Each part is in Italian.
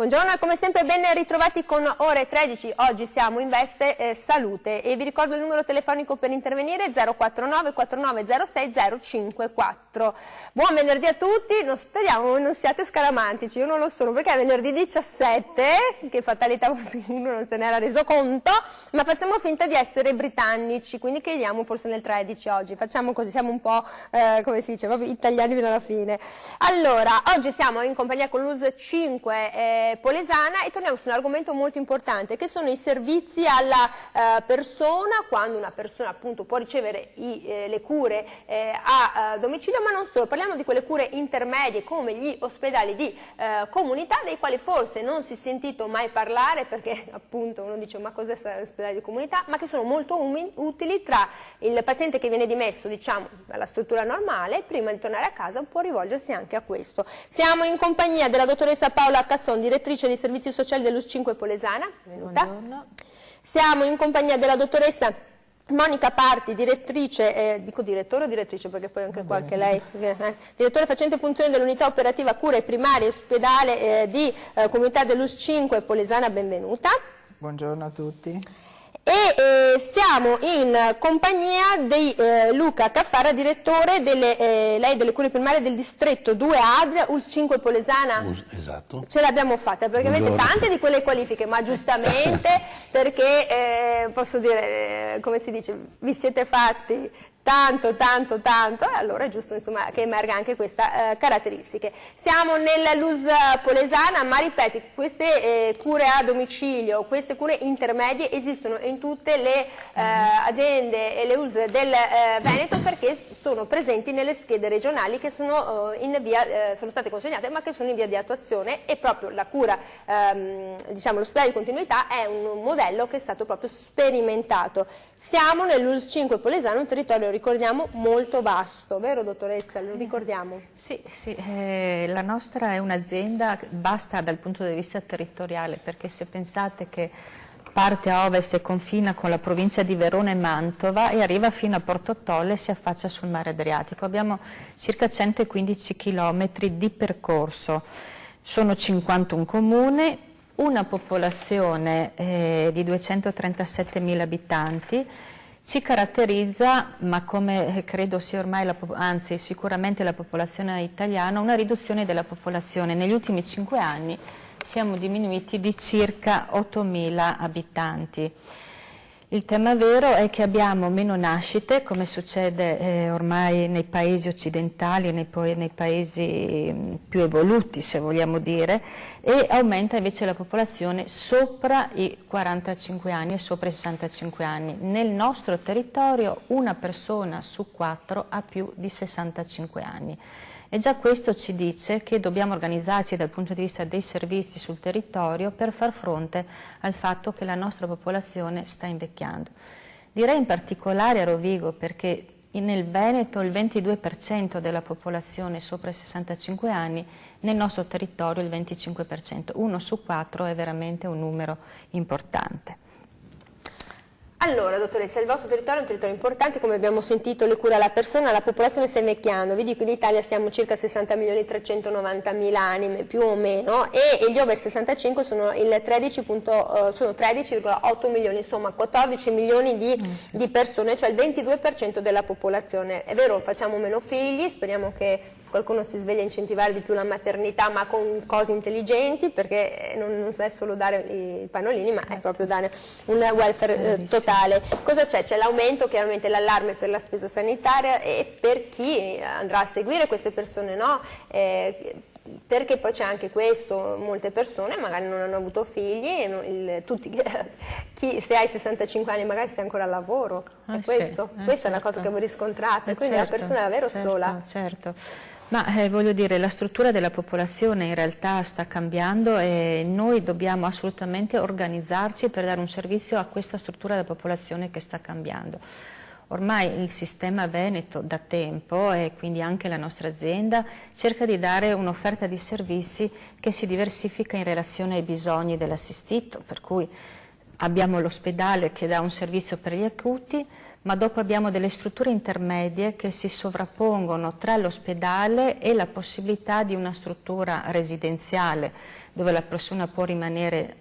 Buongiorno e come sempre ben ritrovati con Ore 13, oggi siamo in veste salute e vi ricordo il numero telefonico per intervenire 049 4906 054. Buon venerdì a tutti, speriamo non siate scaramantici, io non lo sono perché è venerdì 17, che fatalità uno non se ne era reso conto, ma facciamo finta di essere britannici, quindi crediamo forse nel 13 oggi, facciamo così, siamo un po' come si dice, proprio italiani fino alla fine. Allora, oggi siamo in compagnia con l'US 5 Polesana e torniamo su un argomento molto importante che sono i servizi alla persona, quando una persona appunto può ricevere le cure a domicilio, ma non solo, parliamo di quelle cure intermedie come gli ospedali di comunità, dei quali forse non si è sentito mai parlare perché appunto uno dice ma cos'è l'ospedale di comunità, ma che sono molto utili tra il paziente che viene dimesso diciamo dalla struttura normale, prima di tornare a casa può rivolgersi anche a questo. Siamo in compagnia della dottoressa Paola Casson, direttrice dei servizi sociali dell'US 5 Polesana. Benvenuta. Buongiorno. Siamo in compagnia della dottoressa Monica Parti, direttrice, dico direttore o direttrice perché poi anche qua che lei, direttore facente funzione dell'unità operativa cure primarie ospedale di comunità dell'US 5 Polesana, benvenuta. Buongiorno a tutti. E siamo in compagnia di Luca Caffarra, direttore lei delle cure primarie del distretto 2 Adria, US 5 Polesana. Esatto. Ce l'abbiamo fatta perché avete tante di quelle qualifiche, ma giustamente perché posso dire, come si dice, vi siete fatti tanto, allora è giusto insomma che emerga anche questa caratteristiche. Siamo nella LUS Polesana, ma ripeti, queste cure a domicilio, queste cure intermedie esistono in tutte le aziende e le ULS del Veneto perché sono presenti nelle schede regionali che sono, sono state consegnate ma che sono in via di attuazione e proprio la cura, diciamo l'ospedale di continuità è un modello che è stato proprio sperimentato. Siamo nell'ULS 5 Polesana, un territorio ricordiamo molto vasto, vero dottoressa? Lo ricordiamo? Sì, la nostra è un'azienda vasta dal punto di vista territoriale, perché se pensate che parte a ovest e confina con la provincia di Verona e Mantova e arriva fino a Porto Tolle e si affaccia sul mare Adriatico. Abbiamo circa 115 km di percorso, sono 51 comuni, una popolazione di 237.000 abitanti. Ci caratterizza, ma come credo sia ormai, anzi sicuramente la popolazione italiana, una riduzione della popolazione. Negli ultimi 5 anni siamo diminuiti di circa 8.000 abitanti. Il tema vero è che abbiamo meno nascite, come succede ormai nei paesi occidentali, nei paesi più evoluti, se vogliamo dire, e aumenta invece la popolazione sopra i 45 anni e sopra i 65 anni. Nel nostro territorio una persona su 4 ha più di 65 anni. E già questo ci dice che dobbiamo organizzarci dal punto di vista dei servizi sul territorio per far fronte al fatto che la nostra popolazione sta invecchiando. Direi in particolare a Rovigo perché nel Veneto il 22% della popolazione sopra i 65 anni, nel nostro territorio il 25%. 1 su 4 è veramente un numero importante. Allora, dottoressa, il vostro territorio è un territorio importante, come abbiamo sentito, le cure alla persona, la popolazione sta invecchiando, vi dico in Italia siamo circa 60.390.000 anime più o meno e gli over 65 sono il 13,8 milioni, insomma 14 milioni di persone, cioè il 22% della popolazione. È vero, facciamo meno figli, speriamo che qualcuno si sveglia a incentivare di più la maternità ma con cose intelligenti perché non è solo dare i pannolini ma è proprio dare un welfare totale. Cosa c'è? C'è l'aumento, chiaramente l'allarme per la spesa sanitaria e per chi andrà a seguire queste persone, no? Perché poi c'è anche questo, molte persone magari non hanno avuto figli e se hai 65 anni magari sei ancora al lavoro, questa è una cosa che voi riscontrate, quindi la persona è davvero sola. Certo. Ma voglio dire, la struttura della popolazione in realtà sta cambiando e noi dobbiamo assolutamente organizzarci per dare un servizio a questa struttura della popolazione che sta cambiando. Ormai il sistema veneto da tempo, e quindi anche la nostra azienda, cerca di dare un'offerta di servizi che si diversifica in relazione ai bisogni dell'assistito, per cui abbiamo l'ospedale che dà un servizio per gli acuti, ma dopo abbiamo delle strutture intermedie che si sovrappongono tra l'ospedale e la possibilità di una struttura residenziale dove la persona può rimanere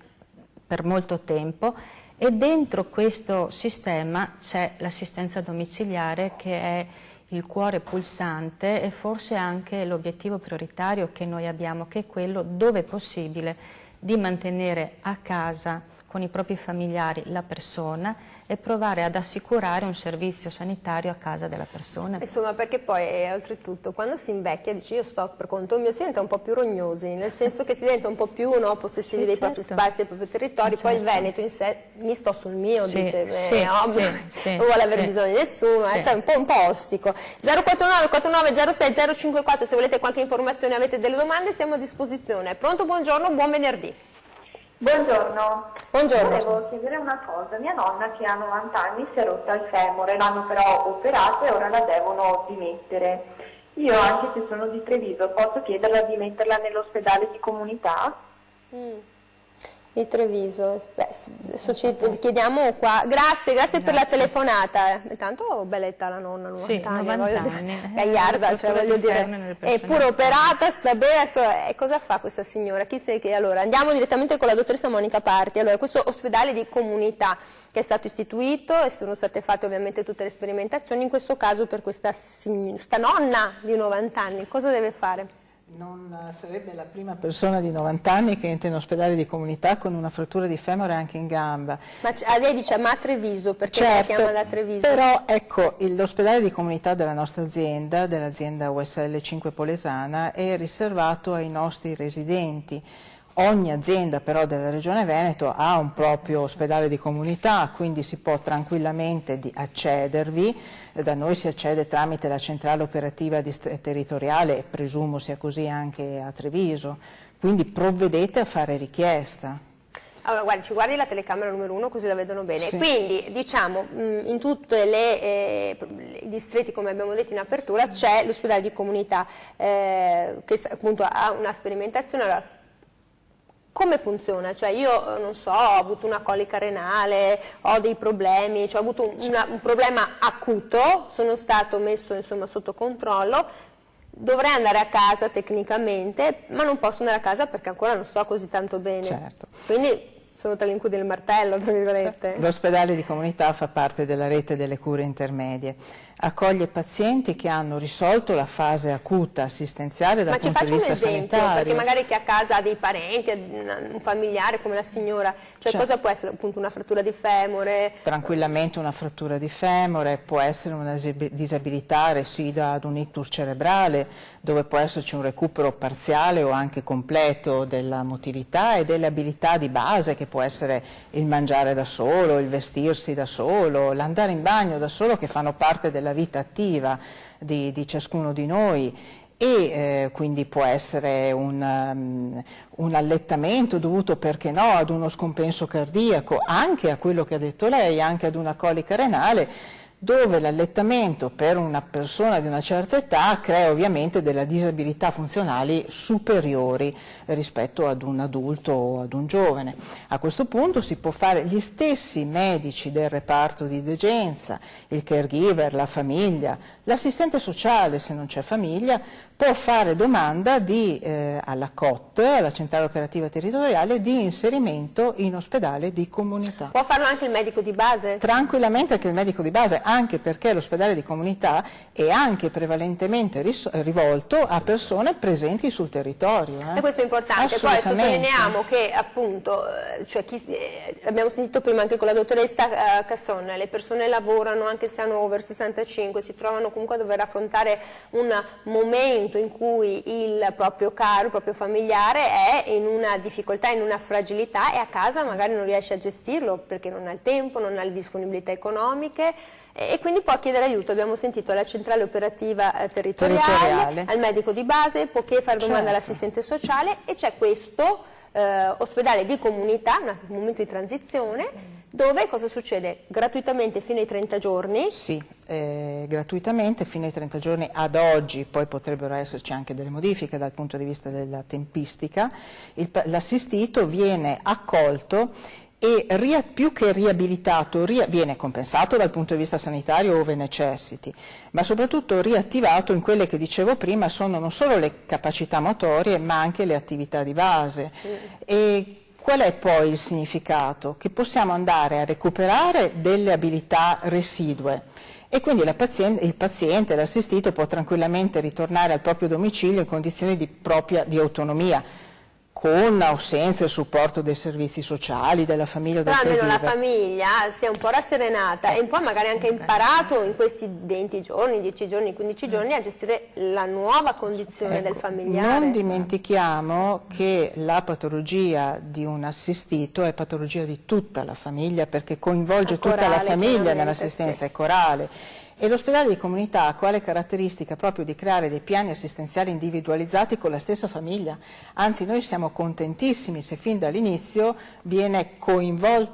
per molto tempo, e dentro questo sistema c'è l'assistenza domiciliare, che è il cuore pulsante e forse anche l'obiettivo prioritario che noi abbiamo, che è quello, dove possibile, di mantenere a casa con i propri familiari la persona e provare ad assicurare un servizio sanitario a casa della persona. Insomma, perché poi oltretutto quando si invecchia, dice io sto per conto mio, si diventa un po' più rognosi, nel senso che si diventa un po' più possessivi dei propri spazi, dei propri territori, poi il Veneto in sé, mi sto sul mio, dice, non vuole avere bisogno di nessuno, è un po' ostico. 049 49 06 054, se volete qualche informazione, avete delle domande, siamo a disposizione. Pronto, buongiorno, buon venerdì. Buongiorno. Buongiorno. Volevo chiedere una cosa. Mia nonna, che ha 90 anni, si è rotta il femore, l'hanno però operata e ora la devono dimettere. Io, anche se sono di Treviso, posso chiederla di metterla nell'ospedale di comunità? Di Treviso, adesso ci chiediamo qua. Grazie per la telefonata. Intanto belletta la nonna, 90 anni, gagliarda, cioè voglio dire, è pure operata, sta bene. E cosa fa questa signora? Chi sei che allora? Andiamo direttamente con la dottoressa Monica Parti. Allora, questo ospedale di comunità che è stato istituito e sono state fatte ovviamente tutte le sperimentazioni, in questo caso per questa nonna di 90 anni, cosa deve fare? Non sarebbe la prima persona di 90 anni che entra in ospedale di comunità con una frattura di femore anche in gamba. Ma lei dice ma a Treviso, perché la chiama da Treviso? Però ecco, l'ospedale di comunità della nostra azienda, dell'azienda USL 5 Polesana, è riservato ai nostri residenti. Ogni azienda però della Regione Veneto ha un proprio ospedale di comunità, quindi si può tranquillamente accedervi. Da noi si accede tramite la centrale operativa territoriale, e presumo sia così anche a Treviso, quindi provvedete a fare richiesta. Allora, guardi, ci guardi la telecamera numero 1 così la vedono bene. Sì. Quindi, diciamo, in tutti i distretti, come abbiamo detto in apertura, c'è l'ospedale di comunità che appunto ha una sperimentazione. Allora, come funziona? Cioè io non so, ho avuto una colica renale, ho dei problemi, cioè ho avuto un problema acuto, sono stato messo insomma sotto controllo, dovrei andare a casa tecnicamente, ma non posso andare a casa perché ancora non sto così tanto bene. Certo. Quindi sono tra l'incudine e il martello, tra virgolette. L'ospedale di comunità fa parte della rete delle cure intermedie. Accoglie pazienti che hanno risolto la fase acuta assistenziale dal punto di vista sanitario. Ma ci faccio un esempio, perché magari che a casa ha dei parenti, un familiare come la signora, cioè cosa può essere appunto una frattura di femore? Tranquillamente una frattura di femore, può essere una disabilità residua ad un ictus cerebrale, dove può esserci un recupero parziale o anche completo della motilità e delle abilità di base, che può essere il mangiare da solo, il vestirsi da solo, l'andare in bagno da solo, che fanno parte della vita attiva di ciascuno di noi, e quindi può essere un allettamento dovuto, perché no, ad uno scompenso cardiaco, anche a quello che ha detto lei, anche ad una colica renale, dove l'allettamento per una persona di una certa età crea ovviamente delle disabilità funzionali superiori rispetto ad un adulto o ad un giovane. A questo punto si può fare, gli stessi medici del reparto di degenza, il caregiver, la famiglia, l'assistente sociale, se non c'è famiglia, può fare domanda alla COT, alla centrale operativa territoriale, di inserimento in ospedale di comunità. Può farlo anche il medico di base? Tranquillamente anche il medico di base, anche perché l'ospedale di comunità è anche prevalentemente rivolto a persone presenti sul territorio. E questo è importante. Poi sottolineiamo che appunto, abbiamo sentito prima anche con la dottoressa Casson, le persone lavorano anche se hanno over 65, si trovano comunque a dover affrontare un momento in cui il proprio caro, il proprio familiare è in una difficoltà, in una fragilità, e a casa magari non riesce a gestirlo perché non ha il tempo, non ha le disponibilità economiche, e quindi può chiedere aiuto. Abbiamo sentito alla centrale operativa territoriale, al medico di base, può fare domanda all'assistente sociale, e c'è questo ospedale di comunità, un momento di transizione, dove cosa succede? Gratuitamente fino ai 30 giorni? Sì, gratuitamente fino ai 30 giorni ad oggi, poi potrebbero esserci anche delle modifiche dal punto di vista della tempistica. L'assistito viene accolto e più che riabilitato viene compensato dal punto di vista sanitario ove necessiti, ma soprattutto riattivato in quelle che dicevo prima sono non solo le capacità motorie ma anche le attività di base. E qual è poi il significato? Che possiamo andare a recuperare delle abilità residue e quindi il paziente, l'assistito può tranquillamente ritornare al proprio domicilio in condizioni di autonomia, con o senza il supporto dei servizi sociali, della famiglia o del caregiver. caregiver. Però almeno la famiglia si è un po' rasserenata e un po' magari anche imparato in questi 20 giorni, 10 giorni, 15 giorni a gestire la nuova condizione del familiare. Non dimentichiamo che la patologia di un assistito è patologia di tutta la famiglia perché coinvolge tutta la famiglia nell'assistenza, è corale. E l'ospedale di comunità ha quale caratteristica proprio di creare dei piani assistenziali individualizzati con la stessa famiglia. Anzi, noi siamo contentissimi se fin dall'inizio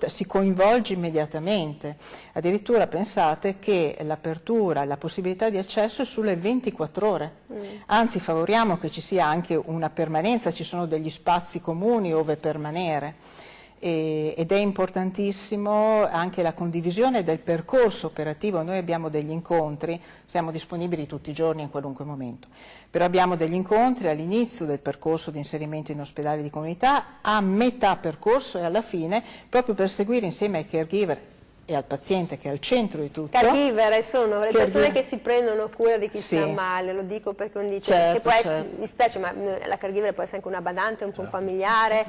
si coinvolge immediatamente. Addirittura pensate che l'apertura, la possibilità di accesso è sulle 24 ore. Anzi, favoriamo che ci sia anche una permanenza, ci sono degli spazi comuni dove permanere. Ed è importantissimo anche la condivisione del percorso operativo. Noi abbiamo degli incontri, siamo disponibili tutti i giorni in qualunque momento, però abbiamo degli incontri all'inizio del percorso di inserimento in ospedale di comunità, a metà percorso e alla fine, proprio per seguire insieme ai caregiver e al paziente che è al centro di tutto. Caregiver sono le persone che si prendono cura di chi sta male, lo dico perché non dice che può essere, mi spiace, ma la caregiver può essere anche una badante, un familiare,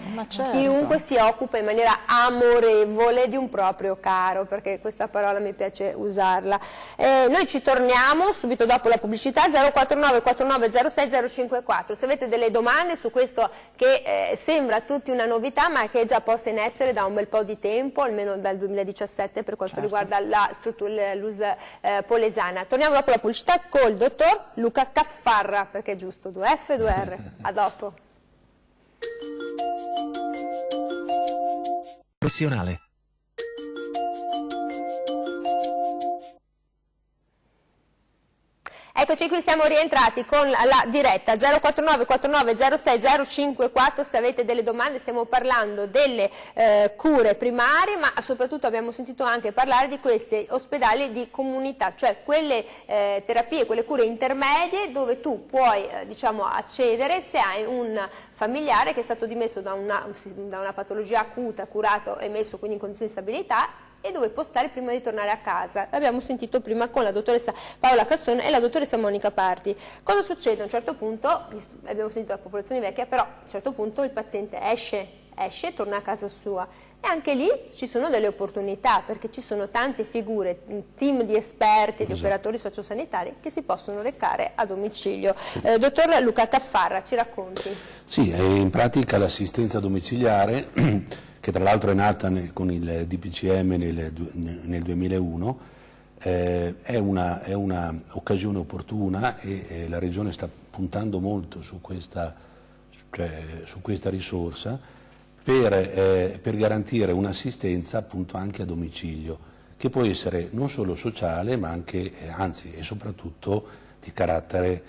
chiunque si occupa in maniera amorevole di un proprio caro, perché questa parola mi piace usarla. Noi ci torniamo subito dopo la pubblicità. 049 49 06 054. Se avete delle domande su questo che sembra a tutti una novità ma che è già posta in essere da un bel po' di tempo, almeno dal 2017 per quanto riguarda la struttura l'US Polesana. Torniamo dopo la pubblicità col dottor Luca Caffarra, perché è giusto, 2F e 2R. A dopo. Professionale. Eccoci qui, siamo rientrati con la diretta 049 49 06 054. Se avete delle domande, stiamo parlando delle cure primarie, ma soprattutto abbiamo sentito anche parlare di questi ospedali di comunità, cioè quelle terapie, quelle cure intermedie dove tu puoi accedere se hai un familiare che è stato dimesso da una patologia acuta, curato e messo quindi in condizioni di stabilità, e dove può stare prima di tornare a casa. L'abbiamo sentito prima con la dottoressa Paola Cassone e la dottoressa Monica Parti. Cosa succede? A un certo punto, abbiamo sentito la popolazione vecchia, però a un certo punto il paziente esce e torna a casa sua. E anche lì ci sono delle opportunità, perché ci sono tante figure, un team di esperti, di operatori sociosanitari che si possono recare a domicilio. Dottor Luca Caffarra, ci racconti? Sì, in pratica l'assistenza domiciliare che tra l'altro è nata con il DPCM nel 2001, è una occasione opportuna e la Regione sta puntando molto su questa risorsa per garantire un'assistenza appunto anche a domicilio, che può essere non solo sociale ma anche, anzi e soprattutto di carattere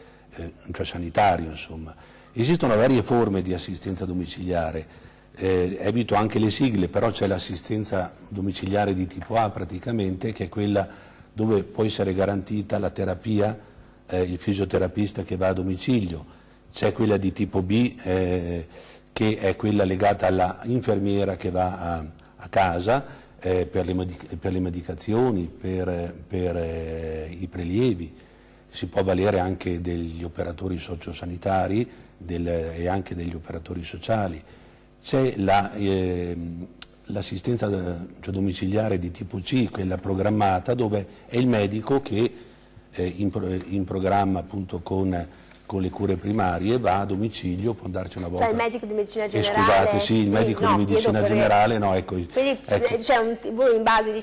sanitario. Insomma. Esistono varie forme di assistenza domiciliare. Evito anche le sigle, però c'è l'assistenza domiciliare di tipo A praticamente, che è quella dove può essere garantita la terapia, il fisioterapista che va a domicilio. C'è quella di tipo B che è quella legata alla infermiera che va a casa per le medicazioni, per i prelievi. Si può valere anche degli operatori sociosanitari e anche degli operatori sociali. C'è l'assistenza domiciliare di tipo C, quella programmata, dove è il medico che in programma appunto con le cure primarie va a domicilio, può andarci una volta. Cioè il medico di medicina generale? Scusate, sì, il medico di medicina generale, no, ecco. Quindi voi in base alle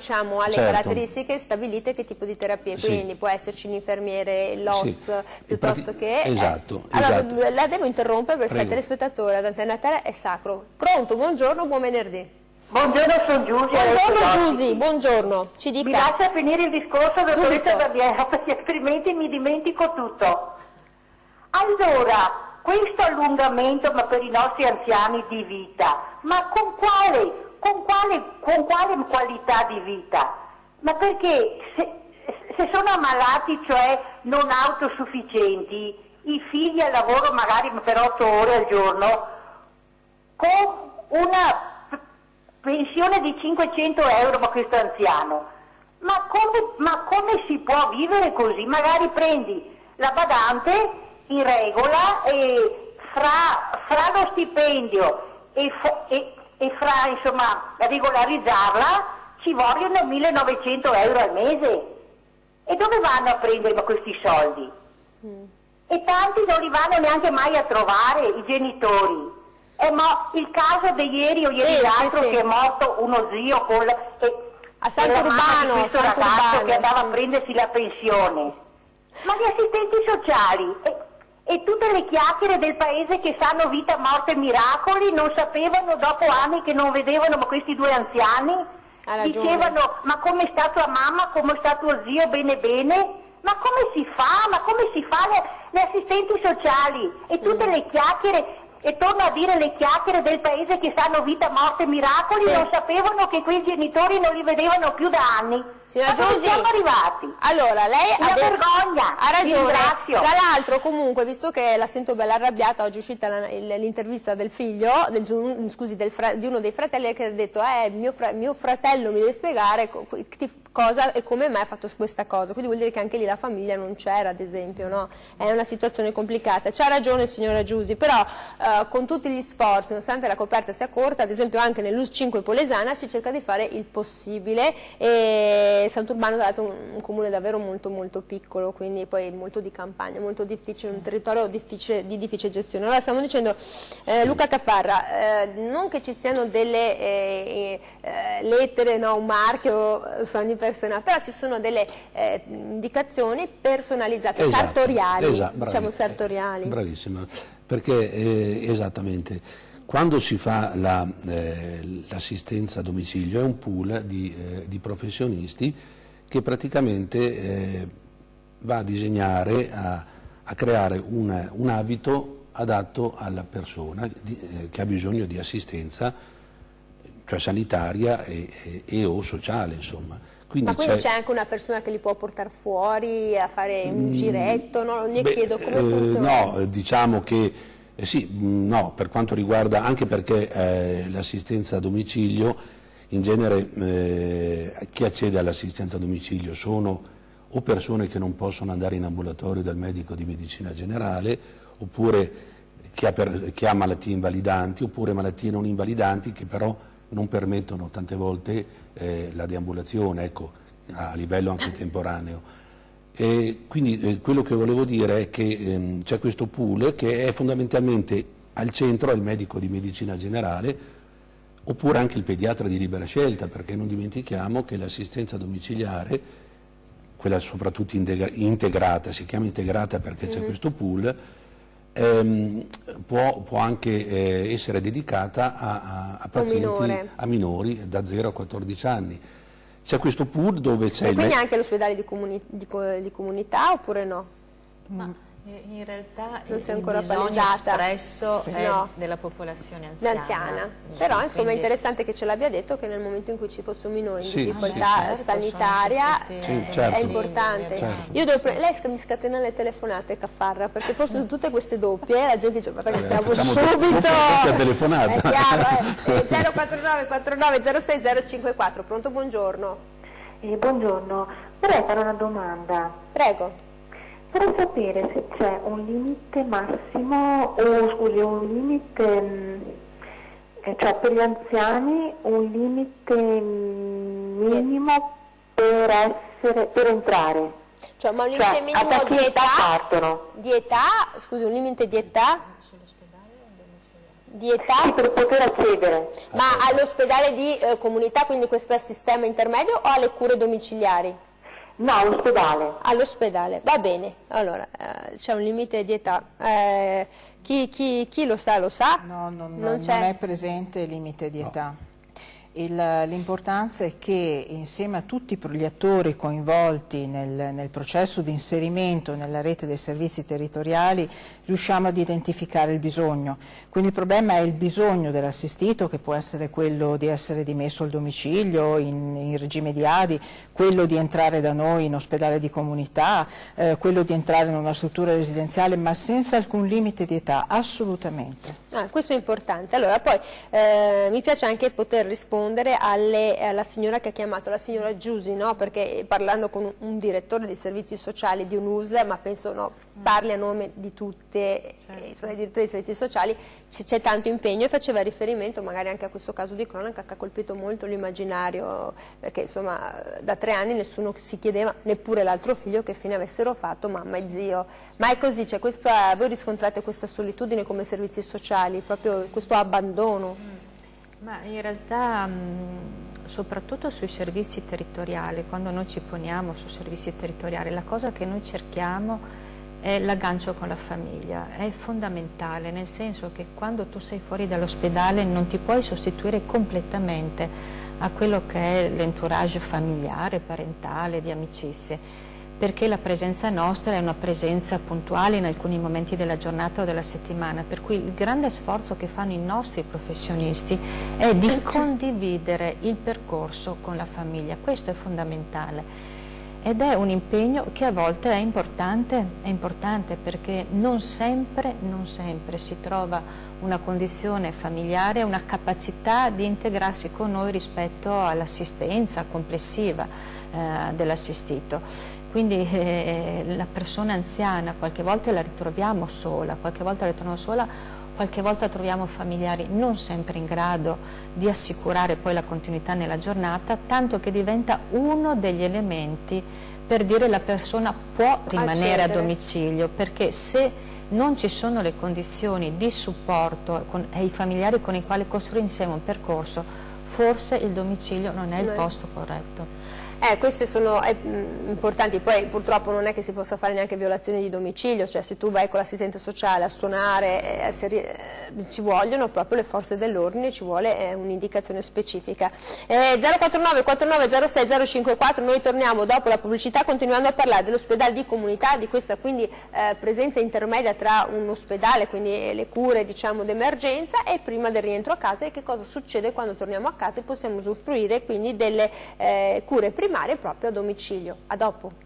caratteristiche stabilite che tipo di terapia, quindi può esserci l'infermiere, l'OS, piuttosto che... Esatto. Allora, la devo interrompere perché il telespettatore ad Antena 3 è sacro. Pronto, buongiorno, buon venerdì. Buongiorno, sono Giusi. Buongiorno Giusy, buongiorno, ci dica. Mi lascia finire il discorso, dottoressa Subito. Babiera, perché altrimenti mi dimentico tutto. Allora, questo allungamento, ma per i nostri anziani di vita, ma con quale qualità di vita? Ma perché se sono ammalati, cioè non autosufficienti, i figli al lavoro magari per 8 ore al giorno, con una pensione di 500 euro per questo anziano, ma come si può vivere così? Magari prendi la badante in regola e fra lo stipendio e fra insomma regolarizzarla ci vogliono 1900 euro al mese. E dove vanno a prendere questi soldi? E tanti non li vanno neanche mai a trovare i genitori. Il caso di ieri o ieri l'altro che è morto uno zio con a Sant'Urbano, questo ragazzo che andava a prendersi la pensione. Ma gli assistenti sociali e tutte le chiacchiere del paese che sanno vita, morte e miracoli non sapevano dopo anni che non vedevano questi due anziani? Dicevano ma come è stato a mamma, come è stato a zio, bene bene? Ma come si fa? Ma come si fa le assistenti sociali e tutte le chiacchiere? E torno a dire le chiacchiere del paese che sanno vita, morte e miracoli, non sapevano che quei genitori non li vedevano più da anni. Signora Giusy, siamo arrivati? Allora, lei vergogna. Ha ragione. Ringrazio. Tra l'altro, comunque, visto che la sento bella arrabbiata, oggi è uscita l'intervista del figlio, di uno dei fratelli che ha detto mio fratello mi deve spiegare cosa e come mai ha fatto questa cosa. Quindi vuol dire che anche lì la famiglia non c'era, ad esempio, no? È una situazione complicata. C'ha ragione signora Giusy, però con tutti gli sforzi, nonostante la coperta sia corta, ad esempio anche nell'US 5 Polesana si cerca di fare il possibile, e Sant'Urbano tra l'altro un comune davvero molto molto piccolo, quindi poi molto di campagna, molto difficile, un territorio di difficile gestione. Allora stiamo dicendo, Luca Caffarra, non che ci siano delle lettere, no, un marchio, sogni personali, però ci sono delle indicazioni personalizzate, sartoriali, diciamo sartoriali. Bravissima, perché esattamente, quando si fa l'assistenza a domicilio è un pool di professionisti che praticamente va a disegnare, a creare un abito adatto alla persona che ha bisogno di assistenza, cioè sanitaria e o sociale, insomma. Quindi ma quindi c'è anche una persona che li può portare fuori a fare un giretto? No? Non gli chiedo come funziona. No, diciamo che sì, no, per quanto riguarda, anche perché l'assistenza a domicilio, in genere chi accede all'assistenza a domicilio sono o persone che non possono andare in ambulatorio dal medico di medicina generale, oppure chi ha malattie invalidanti, oppure malattie non invalidanti che però non permettono tante volte la deambulazione, ecco, a livello anche temporaneo. E quindi quello che volevo dire è che c'è questo pool che è fondamentalmente al centro il medico di medicina generale, oppure anche il pediatra di libera scelta, perché non dimentichiamo che l'assistenza domiciliare, quella soprattutto integrata, si chiama integrata perché c'è questo pool, può anche essere dedicata a pazienti, a minori da 0 a 14 anni. C'è questo pool dove c'è quindi anche l'ospedale di comunità oppure no? Ma in realtà non si è il ancora bisogno palesata. espresso è No. della popolazione anziana. Però insomma Quindi è interessante che ce l'abbia detto che nel momento in cui ci fosse un minore in Sì, difficoltà sì, sanitaria certo, certo. è importante. Certo. Io lei mi scatena le telefonate, Caffarra, perché forse su tutte queste doppie la gente dice ma che chiamo facciamo subito doppia telefonata. è chiaro, 049 49 06 054. Pronto, buongiorno. Buongiorno, vorrei fare una domanda. Prego. Vorrei sapere se c'è un limite massimo un limite, cioè per gli anziani un limite minimo per entrare. Cioè, ma un limite minimo da che età partono? Di età? Scusi, un limite di età? Di età? Sì, per poter accedere. Ma all'ospedale di comunità, quindi questo sistema intermedio, o alle cure domiciliari? No, all'ospedale. All'ospedale, va bene. Allora, c'è un limite di età. Chi lo sa, lo sa? No, non è presente il limite di età. L'importanza è che insieme a tutti gli attori coinvolti nel processo di inserimento nella rete dei servizi territoriali riusciamo ad identificare il bisogno. Quindi il problema è il bisogno dell'assistito, che può essere quello di essere dimesso al domicilio in regime di ADI, quello di entrare da noi in ospedale di comunità, quello di entrare in una struttura residenziale, ma senza alcun limite di età, assolutamente. Questo è importante. Allora poi mi piace anche poter rispondere alla signora che ha chiamato, la signora Giusi, no? Perché parlando con un direttore dei servizi sociali di un'USL, ma penso parli a nome di tutte, insomma, i direttori dei servizi sociali, c'è tanto impegno, e faceva riferimento magari anche a questo caso di cronaca che ha colpito molto l'immaginario, perché insomma da 3 anni nessuno si chiedeva, neppure l'altro figlio, che fine avessero fatto mamma e zio. Ma è così, voi riscontrate questa solitudine come servizi sociali, proprio questo abbandono? Ma in realtà soprattutto sui servizi territoriali, quando noi ci poniamo sui servizi territoriali, la cosa che noi cerchiamo è l'aggancio con la famiglia, è fondamentale, nel senso che quando tu sei fuori dall'ospedale non ti puoi sostituire completamente a quello che è l'entourage familiare, parentale, di amicizie, perché la presenza nostra è una presenza puntuale in alcuni momenti della giornata o della settimana, per cui il grande sforzo che fanno i nostri professionisti è di condividere il percorso con la famiglia. Questo è fondamentale ed è un impegno che a volte è importante perché non sempre si trova una condizione familiare, una capacità di integrarsi con noi rispetto all'assistenza complessiva dell'assistito. Quindi la persona anziana qualche volta la ritroviamo sola, qualche volta troviamo familiari non sempre in grado di assicurare poi la continuità nella giornata, tanto che diventa uno degli elementi per dire la persona può rimanere a domicilio, perché se non ci sono le condizioni di supporto ai familiari con i quali costruire insieme un percorso, forse il domicilio non è il posto corretto. Queste sono importanti, poi purtroppo non è che si possa fare neanche violazione di domicilio, cioè se tu vai con l'assistente sociale a suonare, ci vogliono proprio le forze dell'ordine, ci vuole un'indicazione specifica. 049 49 06 054, noi torniamo dopo la pubblicità continuando a parlare dell'ospedale di comunità, di questa quindi presenza intermedia tra un ospedale, quindi le cure diciamo d'emergenza, e prima del rientro a casa, e che cosa succede quando torniamo a casa e possiamo usufruire quindi delle cure primarie proprio a domicilio. A dopo.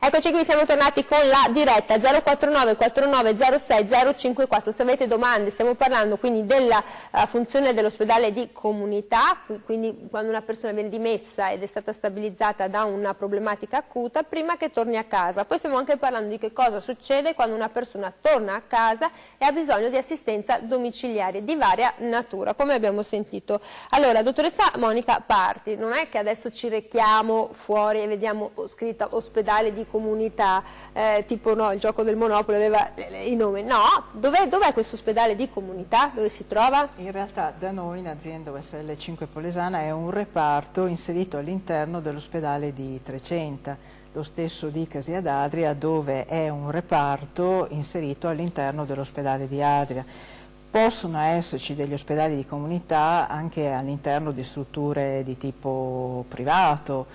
Eccoci qui, siamo tornati con la diretta 049 49 06 054. Se avete domande, stiamo parlando quindi della funzione dell'ospedale di comunità, quindi quando una persona viene dimessa ed è stata stabilizzata da una problematica acuta prima che torni a casa. Poi stiamo anche parlando di che cosa succede quando una persona torna a casa e ha bisogno di assistenza domiciliare di varia natura, come abbiamo sentito. Allora, dottoressa Monica Parti, non è che adesso ci rechiamo fuori e vediamo scritta ospedale di comunità, tipo no, il gioco del Monopolo aveva i nomi, no, dov'è questo ospedale di comunità, dove si trova? In realtà da noi in azienda USL 5 Polesana è un reparto inserito all'interno dell'ospedale di Trecenta, lo stesso dicasi ad Adria, dove è un reparto inserito all'interno dell'ospedale di Adria. Possono esserci degli ospedali di comunità anche all'interno di strutture di tipo privato,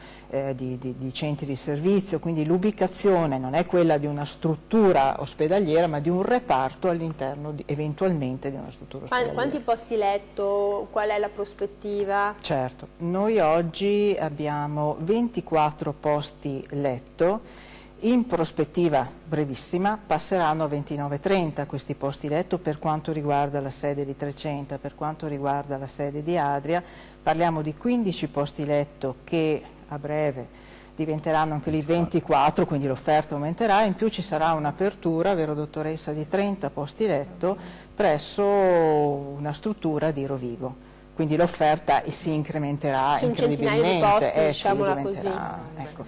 di centri di servizio, quindi l'ubicazione non è quella di una struttura ospedaliera ma di un reparto all'interno eventualmente di una struttura ospedaliera. Quanti posti letto? Qual è la prospettiva? Certo, noi oggi abbiamo 24 posti letto. In prospettiva brevissima passeranno a 29-30 questi posti letto per quanto riguarda la sede di Trecenta, per quanto riguarda la sede di Adria parliamo di 15 posti letto che a breve diventeranno anche lì 24, quindi l'offerta aumenterà, in più ci sarà un'apertura, vero dottoressa, di 30 posti letto presso una struttura di Rovigo. Quindi l'offerta si incrementerà incredibilmente. Un centinaio di posti, diciamola così. Ecco.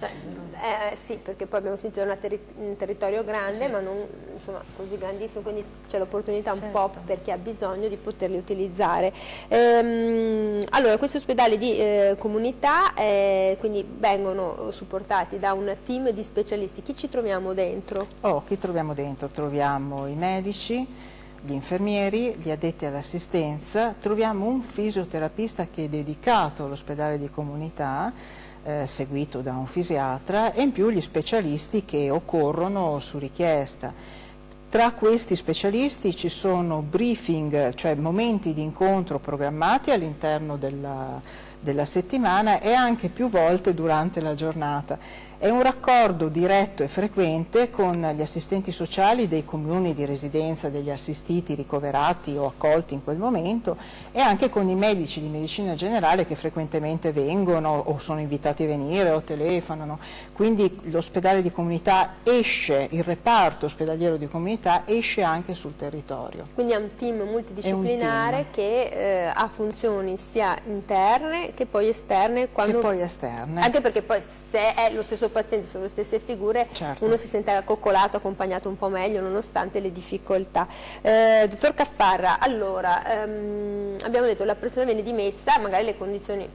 Sì, perché poi abbiamo sentito un territorio grande, ma non insomma, così grandissimo, quindi c'è l'opportunità un po' per chi ha bisogno di poterli utilizzare. Allora, questi ospedali di comunità quindi vengono supportati da un team di specialisti. Chi ci troviamo dentro? Chi troviamo dentro? Troviamo i medici, gli infermieri, gli addetti all'assistenza, troviamo un fisioterapista che è dedicato all'ospedale di comunità, seguito da un fisiatra, e in più gli specialisti che occorrono su richiesta. Tra questi specialisti ci sono briefing, cioè momenti di incontro programmati all'interno della settimana e anche più volte durante la giornata. È un raccordo diretto e frequente con gli assistenti sociali dei comuni di residenza degli assistiti ricoverati o accolti in quel momento e anche con i medici di medicina generale che frequentemente vengono o sono invitati a venire o telefonano. Quindi l'ospedale di comunità esce, il reparto ospedaliero di comunità esce anche sul territorio. Quindi è un team multidisciplinare che ha funzioni sia interne che poi esterne. Anche perché poi se è lo stesso paziente, sono le stesse figure, certo, uno si sente accoccolato, accompagnato un po' meglio nonostante le difficoltà. Dottor Caffarra, allora abbiamo detto che la persona viene dimessa, magari le condizioni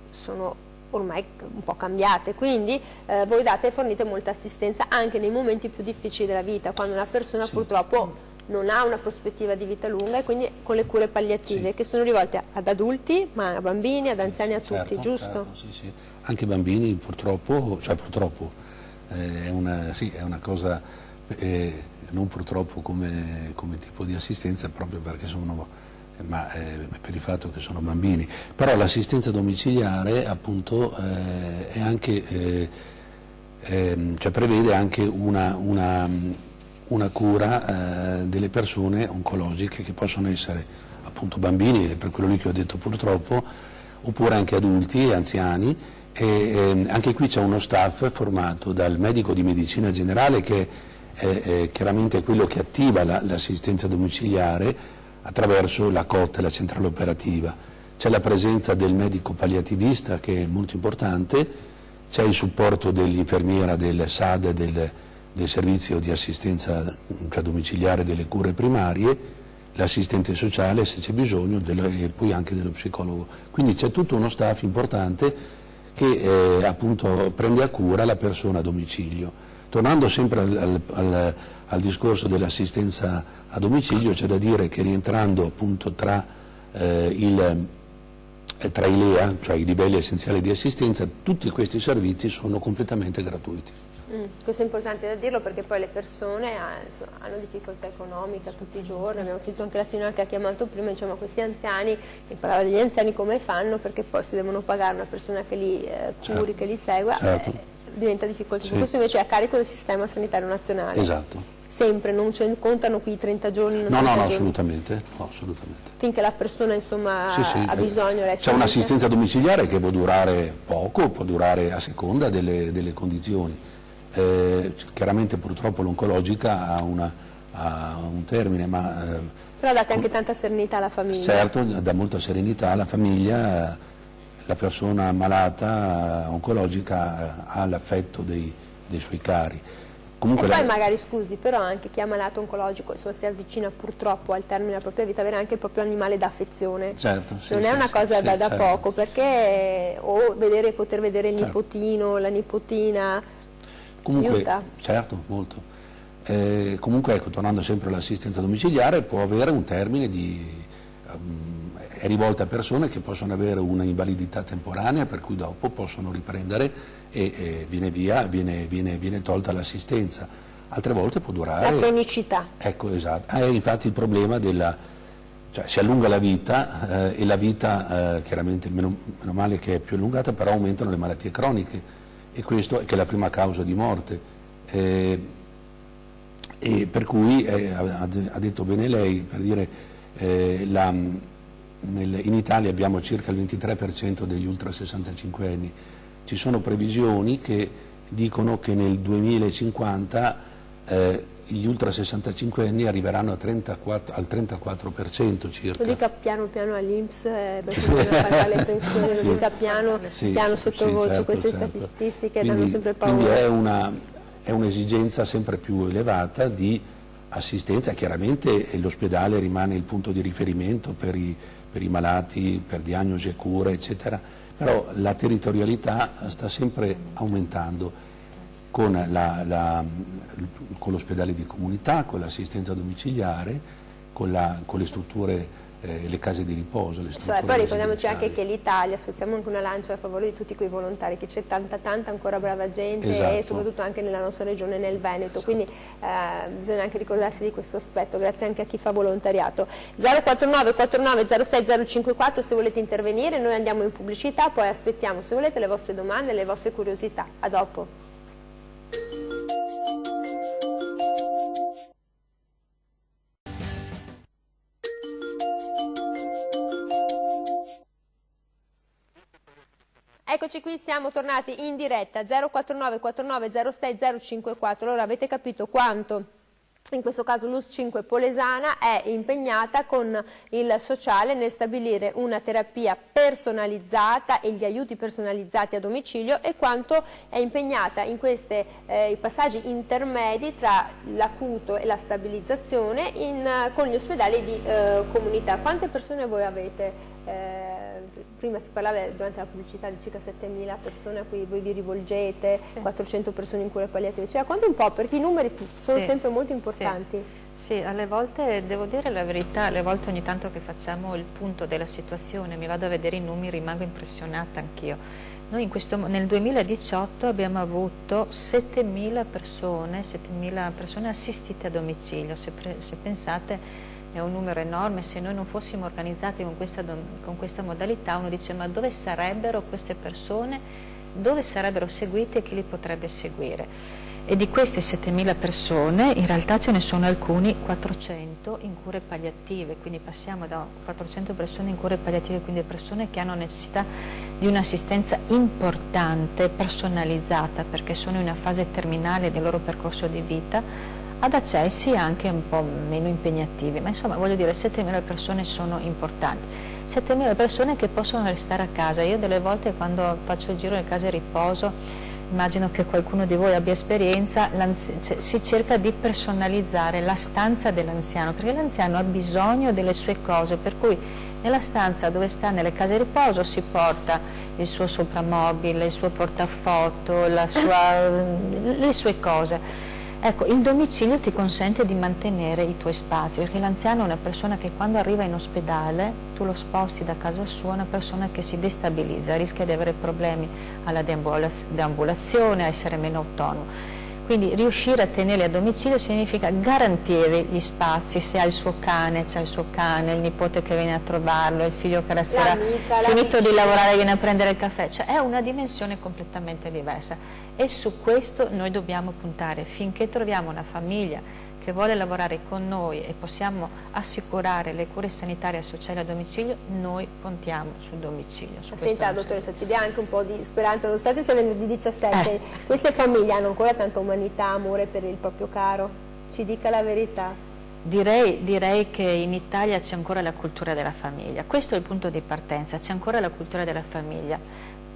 sono ormai un po' cambiate, quindi voi date e fornite molta assistenza anche nei momenti più difficili della vita, quando una persona purtroppo non ha una prospettiva di vita lunga, e quindi con le cure palliative che sono rivolte ad adulti, ma a bambini, ad anziani, a tutti, giusto? Certo, sì. Anche bambini purtroppo, è una cosa, non purtroppo come tipo di assistenza, proprio perché sono, per il fatto che sono bambini. Però l'assistenza domiciliare appunto è anche, prevede anche una cura delle persone oncologiche, che possono essere appunto bambini, per quello lì che ho detto purtroppo, oppure anche adulti e anziani, e anche qui c'è uno staff formato dal medico di medicina generale, che è chiaramente quello che attiva l'assistenza domiciliare attraverso la COT, la centrale operativa. C'è la presenza del medico palliativista, che è molto importante, c'è il supporto dell'infermiera del SAD, del servizio di assistenza domiciliare delle cure primarie, l'assistente sociale se c'è bisogno, e poi anche dello psicologo. Quindi c'è tutto uno staff importante che appunto prende a cura la persona a domicilio. Tornando sempre al discorso dell'assistenza a domicilio, c'è da dire che rientrando appunto tra i LEA, cioè i livelli essenziali di assistenza, tutti questi servizi sono completamente gratuiti. Questo è importante da dirlo, perché poi le persone hanno difficoltà economica tutti i giorni. Abbiamo sentito anche la signora che ha chiamato prima, diciamo, questi anziani, che parlava degli anziani, come fanno, perché poi si devono pagare una persona che li curi, che li segua, diventa difficoltoso. Questo invece è a carico del sistema sanitario nazionale. Esatto. Sempre, non contano qui i 30 giorni? No, assolutamente. Finché la persona insomma ha bisogno. C'è un'assistenza domiciliare che può durare poco, può durare a seconda delle condizioni. Chiaramente purtroppo l'oncologica ha un termine, però date anche tanta serenità alla famiglia. Certo, dà molta serenità alla famiglia. La persona malata oncologica ha l'affetto dei suoi cari. Comunque e poi magari, scusi, però anche chi è malato oncologico si avvicina purtroppo al termine della propria vita, avere anche il proprio animale d'affezione. Certo, non è una cosa da poco, perché poter vedere il nipotino, la nipotina. Comunque, aiuta. Certo, molto. comunque ecco, tornando sempre all'assistenza domiciliare, può avere un termine è rivolta a persone che possono avere una invalidità temporanea, per cui dopo possono riprendere e viene tolta l'assistenza. Altre volte può durare... La cronicità. Ecco, esatto. È infatti il problema cioè si allunga la vita e la vita chiaramente meno male che è più allungata, però aumentano le malattie croniche e questo è che è la prima causa di morte. E per cui ha detto bene lei, per dire in Italia abbiamo circa il 23% degli ultra 65 anni, ci sono previsioni che dicono che nel 2050 gli ultra 65 anni arriveranno al 34% circa. Lo dica piano piano all'Inps perché bisogna pagare le pensioni, lo dica piano sottovoce, certo, queste certo. statistiche danno sempre paura. Quindi è un'esigenza sempre più elevata di assistenza, chiaramente l'ospedale rimane il punto di riferimento per i malati, per diagnosi e cure, eccetera, però la territorialità sta sempre aumentando con l'ospedale di comunità, con l'assistenza domiciliare, con le strutture, le case di riposo, le strutture poi ricordiamoci anche che l'Italia, spezziamo anche una lancia a favore di tutti quei volontari, che c'è tanta ancora brava gente, esatto. E soprattutto anche nella nostra regione, nel Veneto, quindi bisogna anche ricordarsi di questo aspetto, grazie anche a chi fa volontariato. 049 49 06 054 se volete intervenire, noi andiamo in pubblicità, poi aspettiamo se volete le vostre domande, le vostre curiosità. A dopo. Eccoci qui, siamo tornati in diretta 049 49 06 054. Allora avete capito quanto in questo caso l'US 5 Polesana è impegnata con il sociale nel stabilire una terapia personalizzata e gli aiuti personalizzati a domicilio e quanto è impegnata in questi passaggi intermedi tra l'acuto e la stabilizzazione con gli ospedali di comunità. Quante persone voi avete? Prima si parlava durante la pubblicità di circa 7.000 persone a cui voi vi rivolgete, sì. 400 persone in cure palliative, cioè quanto un po', perché i numeri sono sempre molto importanti. Sì, alle volte, devo dire la verità, alle volte ogni tanto che facciamo il punto della situazione, mi vado a vedere i numeri, rimango impressionata anch'io. Noi nel 2018 abbiamo avuto 7.000 persone assistite a domicilio, se pensate è un numero enorme. Se noi non fossimo organizzati con questa modalità, uno dice ma dove sarebbero queste persone, dove sarebbero seguite e chi li potrebbe seguire? E di queste 7.000 persone in realtà ce ne sono alcuni 400 in cure palliative, quindi passiamo da 400 persone in cure palliative, quindi persone che hanno necessità di un'assistenza importante, personalizzata, perché sono in una fase terminale del loro percorso di vita, ad accessi anche un po' meno impegnativi, ma insomma voglio dire 7.000 persone sono importanti, 7.000 persone che possono restare a casa. Io delle volte quando faccio il giro nelle case riposo, immagino che qualcuno di voi abbia esperienza, si cerca di personalizzare la stanza dell'anziano, perché l'anziano ha bisogno delle sue cose, per cui nella stanza dove sta nelle case riposo si porta il suo soprammobile, il suo portafoto, le sue cose. Ecco, il domicilio ti consente di mantenere i tuoi spazi, perché l'anziano è una persona che quando arriva in ospedale, tu lo sposti da casa sua, è una persona che si destabilizza, rischia di avere problemi alla deambulazione, a essere meno autonomo. Quindi riuscire a tenerli a domicilio significa garantire gli spazi, se ha il suo cane, c'è il suo cane, il nipote che viene a trovarlo, il figlio che la sera finito di lavorare viene a prendere il caffè, cioè è una dimensione completamente diversa e su questo noi dobbiamo puntare. Finché troviamo una famiglia che vuole lavorare con noi e possiamo assicurare le cure sanitarie e sociali a domicilio, noi puntiamo sul domicilio. Senta, dottoressa, ci dia anche un po' di speranza, nonostante sia venerdì 17, queste famiglie hanno ancora tanta umanità, amore per il proprio caro? Ci dica la verità. Direi che in Italia c'è ancora la cultura della famiglia, questo è il punto di partenza, c'è ancora la cultura della famiglia.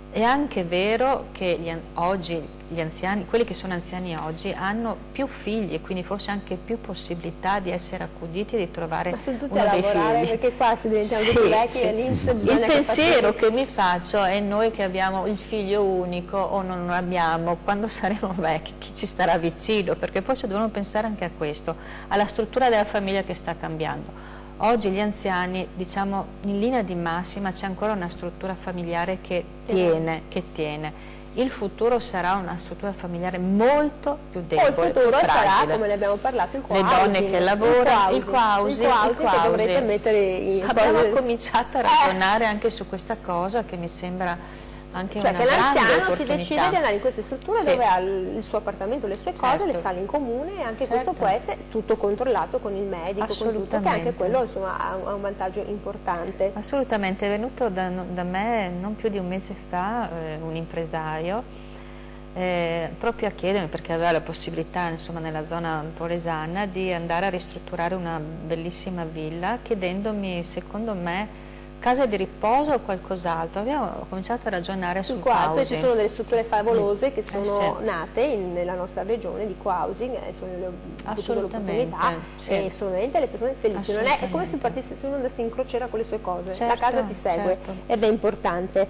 È anche vero che oggi gli anziani, quelli che sono anziani oggi, hanno più figli e quindi forse anche più possibilità di essere accuditi e di trovare tutti uno a dei lavorare, figli. perché qua si diventiamo tutti vecchi e all'inizio bisogna Il pensiero che mi faccio è noi che abbiamo il figlio unico o non lo abbiamo, quando saremo vecchi chi ci starà vicino, perché forse dobbiamo pensare anche a questo, alla struttura della famiglia che sta cambiando. Oggi gli anziani, diciamo, in linea di massima c'è ancora una struttura familiare che tiene. Il futuro sarà una struttura familiare molto più debole, il futuro più sarà, fragile. come ne abbiamo parlato, il le donne che lavorano, il quasi che dovrete mettere in abbiamo cominciato a ragionare anche su questa cosa che mi sembra anche una che grande l'anziano si opportunità. decide di andare in queste strutture dove ha il suo appartamento, le sue cose, le sale in comune, e anche questo può essere tutto controllato con il medico, con tutto, che anche quello insomma ha un vantaggio importante. Assolutamente, è venuto da me non più di un mese fa un impresario proprio a chiedermi, perché aveva la possibilità insomma nella zona polesana di andare a ristrutturare una bellissima villa, chiedendomi secondo me casa di riposo o qualcos'altro. Abbiamo cominciato a ragionare sul co-housing. Ci sono delle strutture favolose che sono nate nella nostra regione di co-housing, sono le opportunità e sono veramente le persone felici. Non è come se partisse, se uno andasse in crociera con le sue cose, la casa ti segue ed è importante.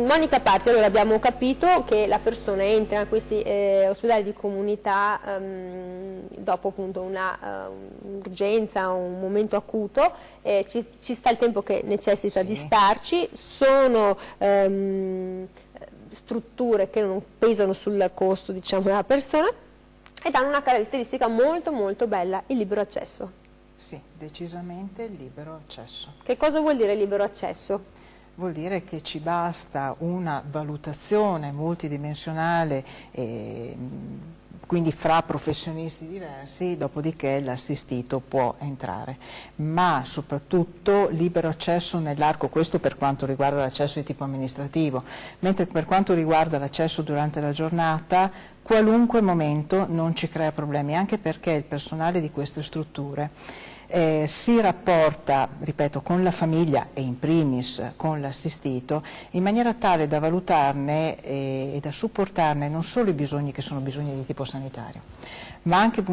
Monica Parti, allora abbiamo capito che la persona entra in questi ospedali di comunità dopo appunto un'urgenza, un momento acuto, ci sta il tempo che necessita di starci, sono strutture che non pesano sul costo, diciamo, della persona, ed hanno una caratteristica molto molto bella, il libero accesso. Sì, decisamente il libero accesso. Che cosa vuol dire libero accesso? Vuol dire che ci basta una valutazione multidimensionale quindi fra professionisti diversi, dopodiché l'assistito può entrare, ma soprattutto libero accesso nell'arco, questo per quanto riguarda l'accesso di tipo amministrativo, mentre per quanto riguarda l'accesso durante la giornata, qualunque momento non ci crea problemi, anche perché il personale di queste strutture si rapporta, ripeto, con la famiglia e in primis con l'assistito in maniera tale da valutarne e da supportarne non solo i bisogni che sono bisogni di tipo sanitario, ma anche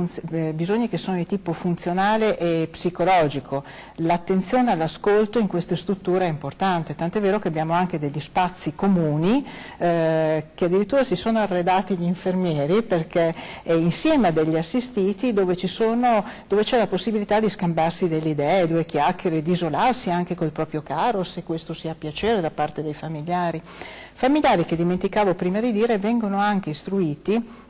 bisogni che sono di tipo funzionale e psicologico. L'attenzione all'ascolto in queste strutture è importante, tant'è vero che abbiamo anche degli spazi comuni che addirittura si sono arredati gli infermieri perché insieme a degli assistiti dove c'è la possibilità di scambiarsi delle idee, due chiacchiere, di isolarsi anche col proprio caro, se questo sia piacere da parte dei familiari. Familiari che dimenticavo prima di dire vengono anche istruiti,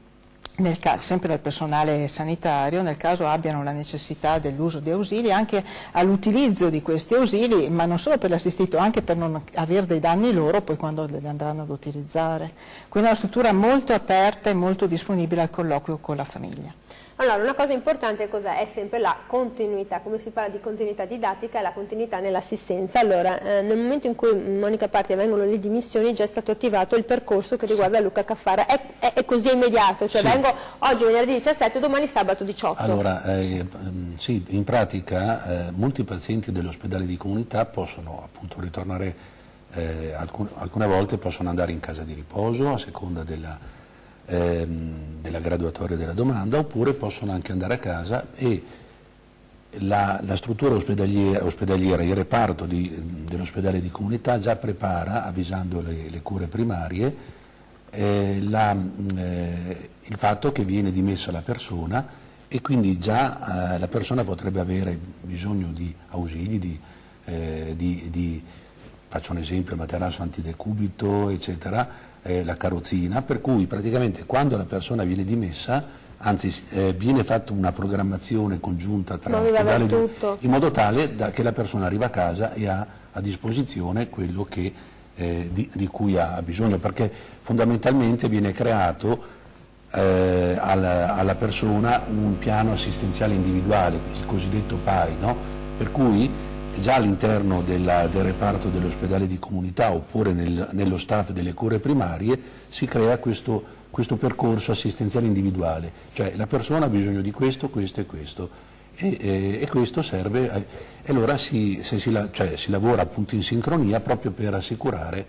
sempre dal personale sanitario, nel caso abbiano la necessità dell'uso di ausili, anche all'utilizzo di questi ausili, ma non solo per l'assistito, anche per non avere dei danni loro poi quando li andranno ad utilizzare. Quindi è una struttura molto aperta e molto disponibile al colloquio con la famiglia. Allora, una cosa importante cos'è? È sempre la continuità, come si parla di continuità didattica, è la continuità nell'assistenza. Allora, nel momento in cui Monica Parti avvengono le dimissioni, già è stato attivato il percorso che riguarda Luca Caffara. È così immediato, cioè vengo oggi venerdì 17, domani sabato 18. Allora, sì, in pratica molti pazienti dell'ospedale di comunità possono appunto ritornare, alcune volte possono andare in casa di riposo a seconda della graduatoria della domanda, oppure possono anche andare a casa e la struttura ospedaliera, il reparto dell'ospedale di comunità già prepara, avvisando le cure primarie, il fatto che viene dimessa la persona e quindi già la persona potrebbe avere bisogno di ausili, faccio un esempio, il materasso antidecubito, eccetera, la carrozzina, per cui praticamente quando la persona viene dimessa, anzi viene fatta una programmazione congiunta tra ospedali in modo tale che la persona arriva a casa e ha a disposizione quello che, di cui ha bisogno, perché fondamentalmente viene creato alla persona un piano assistenziale individuale, il cosiddetto PAI, no? Per cui già all'interno del reparto dell'ospedale di comunità oppure nello staff delle cure primarie si crea questo percorso assistenziale individuale, cioè la persona ha bisogno di questo, questo e questo, e questo serve, e allora si lavora appunto in sincronia proprio per assicurare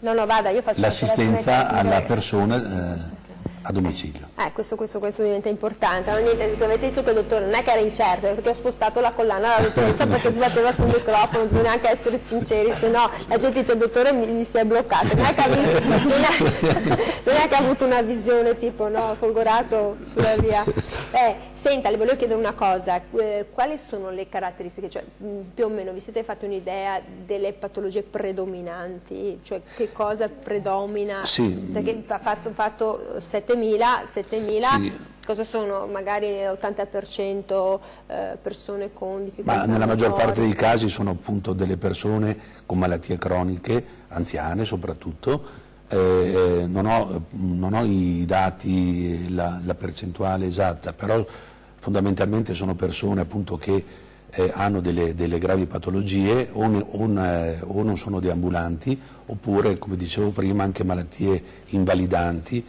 No, vada, io faccio l'assistenza alla persona a domicilio. Questo diventa importante. Allora, niente, se avete visto che il dottore non è che era incerto, perché ho spostato la collana alla dottoressa perché sbatteva sul microfono, bisogna anche essere sinceri, se no la gente dice il dottore mi si è bloccato, non è che ha avuto una visione tipo folgorato sulla via. Senta, le volevo chiedere una cosa, quali sono le caratteristiche, cioè più o meno vi siete fatti un'idea delle patologie predominanti, cioè che cosa predomina? Sì. Perché ha fatto 7.000, sì. Cosa sono? Magari 80% persone con difficoltà? Ma nella maggior parte dei casi sono appunto delle persone con malattie croniche, anziane soprattutto. Non ho i dati, la percentuale esatta, però fondamentalmente sono persone appunto che hanno delle gravi patologie o non sono deambulanti, oppure, come dicevo prima, anche malattie invalidanti,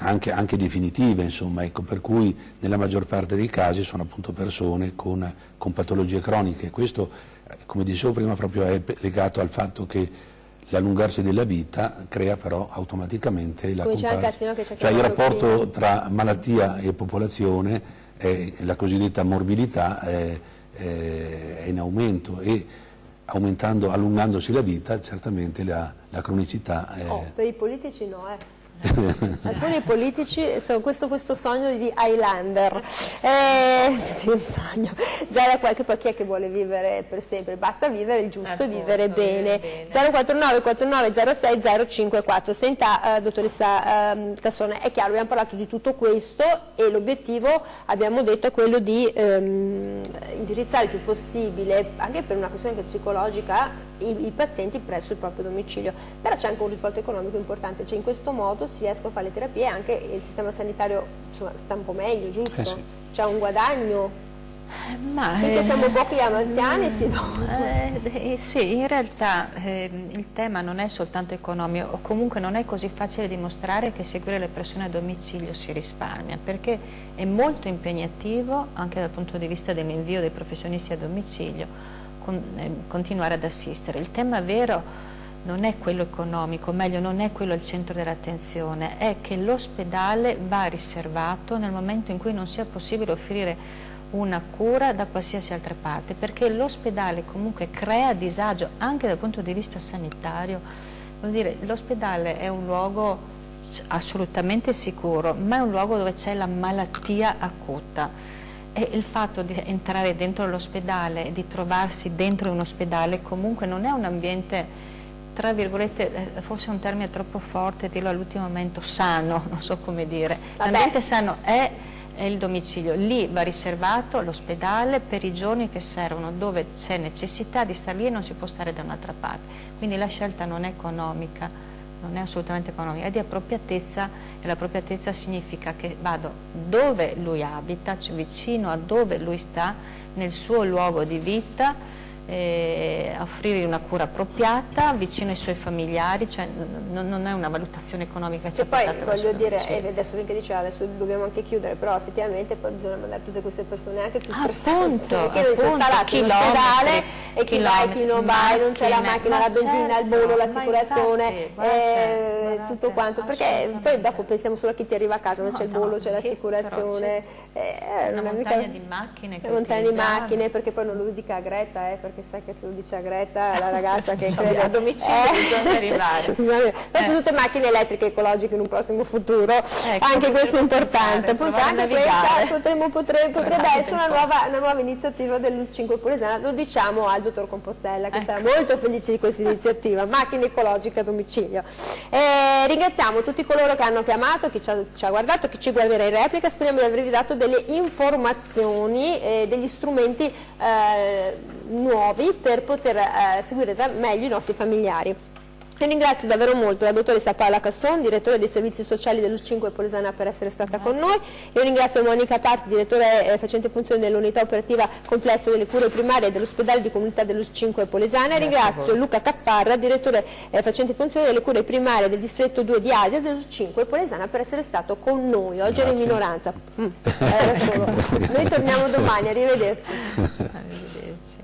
anche definitive, insomma, ecco, per cui nella maggior parte dei casi sono appunto persone con patologie croniche. Questo, come dicevo prima, proprio è legato al fatto che l'allungarsi della vita crea però automaticamente il rapporto tra malattia e popolazione, la cosiddetta morbidità è in aumento, e allungandosi la vita certamente la cronicità è... per i politici no, alcuni politici sono questo sogno di Highlander, sì, un sogno, che poi chi è che vuole vivere per sempre? Basta vivere il giusto e vivere bene. 049 4906 054. Senta, dottoressa Cassone, è chiaro, abbiamo parlato di tutto questo e l'obiettivo, abbiamo detto, è quello di indirizzare il più possibile, anche per una questione psicologica, i pazienti presso il proprio domicilio. Però c'è anche un risvolto economico importante, cioè in questo modo si riescono a fare le terapie e anche il sistema sanitario, insomma, sta un po' meglio, giusto? Sì. C'è un guadagno? Perché siamo pochi anziani, sì, in realtà il tema non è soltanto economico, o comunque non è così facile dimostrare che seguire le persone a domicilio si risparmia, perché è molto impegnativo anche dal punto di vista dell'invio dei professionisti a domicilio continuare ad assistere. Il tema vero non è quello economico, o meglio non è quello al centro dell'attenzione, è che l'ospedale va riservato nel momento in cui non sia possibile offrire una cura da qualsiasi altra parte, perché l'ospedale comunque crea disagio anche dal punto di vista sanitario. Vuol dire, l'ospedale è un luogo assolutamente sicuro, ma è un luogo dove c'è la malattia acuta. E il fatto di entrare dentro l'ospedale, di trovarsi dentro un ospedale, comunque non è un ambiente, tra virgolette, forse un termine troppo forte, dirlo all'ultimo momento, sano, non so come dire. L'ambiente sano è il domicilio, lì va riservato l'ospedale per i giorni che servono, dove c'è necessità di stare lì e non si può stare da un'altra parte. Quindi la scelta non è economica. Non è assolutamente economica, è di appropriatezza, e l'appropriatezza significa che vado dove lui abita, cioè vicino a dove lui sta, nel suo luogo di vita, a offrirgli una cura appropriata, vicino ai suoi familiari, cioè non è una valutazione economica. E poi voglio dire, adesso finché diceva, adesso dobbiamo anche chiudere, però effettivamente poi bisogna mandare tutte queste persone anche più stressate, perché sta là in ospedale e chi va e chi non va, non c'è la macchina, la benzina, il bollo, l'assicurazione, tutto quanto, perché poi dopo pensiamo solo a chi ti arriva a casa, non c'è il bollo, c'è l'assicurazione, una montagna di macchine, perché poi non lo dica a Greta, perché sai che se lo dice a Greta, la ragazza che crede a domicilio bisogna arrivare. Queste tutte macchine elettriche ecologiche in un prossimo futuro, anche questo è importante. Anche questa potrebbe essere una nuova iniziativa dell'US 5 Polesana, lo diciamo al dottor Compostella che sarà molto felice di questa iniziativa, macchine ecologiche a domicilio. Ringraziamo tutti coloro che hanno chiamato, chi ci ha guardato, chi ci guarderà in replica, speriamo di avervi dato delle informazioni, degli strumenti nuovi per poter seguire meglio i nostri familiari. Ringrazio davvero molto la dottoressa Paola Casson, direttore dei servizi sociali dell'US 5 Polesana, per essere stata con noi. Io ringrazio Monica Parti, direttore facente funzione dell'unità operativa complessa delle cure primarie dell'ospedale di comunità dell'US 5 Polesana. Ringrazio Luca Caffarra, direttore facente funzione delle cure primarie del distretto 2 di Adia dell'US 5 Polesana, per essere stato con noi. Oggi ero in minoranza. Era solo. Noi torniamo domani, arrivederci. Arrivederci.